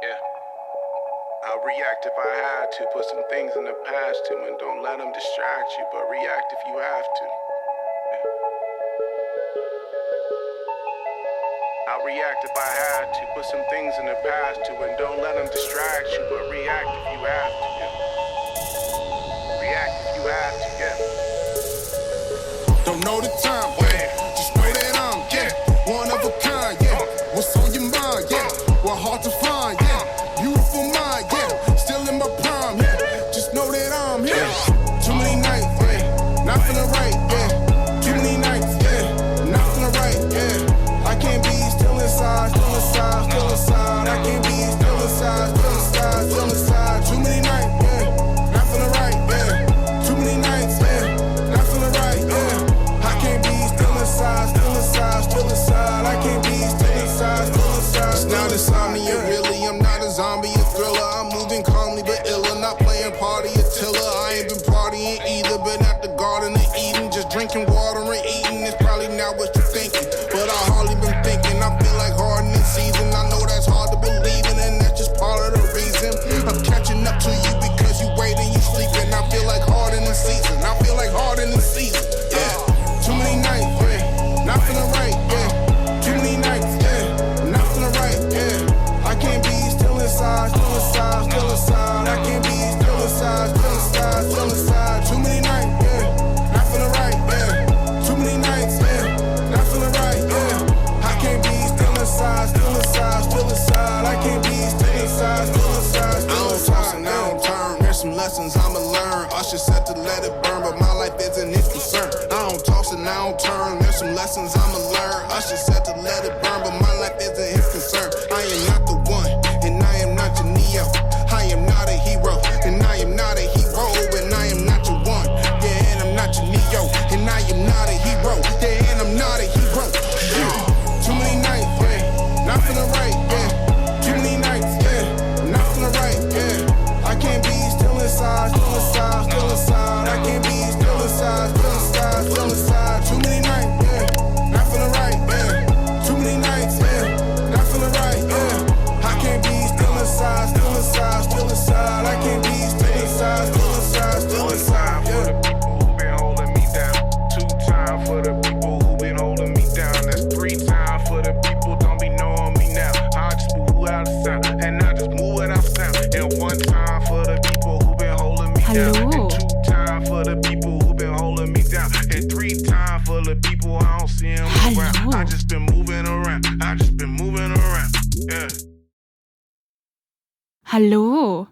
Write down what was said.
Yeah. I'll react if I had to. Put some things in the past too, and don't let them distract you, but react if you have to. Yeah. I'll react if I had to. Put some things in the past too, and don't let them distract you, but react if you have to. Yeah. React if you have to. Yeah. Don't know the time, just know that I'm, one of a kind, What's on your mind, What hard to find, Beautiful mind, Still in my prime, Just know that I'm here. Too many nights, not feeling right, Too many nights, not feeling right, I can't be still inside, still inside, still inside. I can't be still inside, still inside, still inside. Too many nights, not feeling right, Too many nights, not feeling right, I can't be still inside, still inside, still inside. I can't be still inside, still inside. It's not insomnia, really. I'm not a zombie, a thriller. I'm moving calmly but iller, not playing party Attila. I ain't been partying either, been at the Garden of Eden, just drinking water and eating. It's probably not what you're thinking, but I hardly been thinking. I feel like hardening season. I know that's hard to believe in, and that's just part of the reason. I'm catching up to you because you waiting, you sleeping. I feel like hardening season. I feel like hardening season. Too many nights, not feeling right, Too many nights, not feeling right, I can't be still inside, still inside, still inside. I can't be still inside, still inside, still inside. Too many nights, not feeling right, Too many nights, not feeling right, I can't be still inside, still inside, still inside. I can't be still inside, still inside, still inside. I don't toss and I don't turn. There's some lessons I'ma learn. Usher said to let it burn, but my life isn't his concern. I don't toss and I don't turn. There's some lessons I'ma learn. Usher said to let it burn, but my life isn't his concern. I am not the one, and I am not your Neo. I am not a hero, and I am not a hero, and I am not your one, and I'm not your Neo, and I am not a hero, and I'm not a hero. Too many nights, not feeling right, Too many nights, not feeling right, I can't be still inside, still inside, still inside. I can't be still inside, still inside, still inside. Too many nights, not feeling right, Too many nights, not feeling right, I can't be still inside, still inside, still inside. I can't be still inside, still inside, still inside. For the people who been holding me down. 2 times for the people who been holding me down. That's 3 times for the people don't be knowing me now. I just move without a sound, and I just move without sound. And 1 time for the people who been holding me down. And 2 times for the people who been holding me down. And 3 times for the people I don't see them around. I just been moving around. I just been moving around. Yeah. Hallo?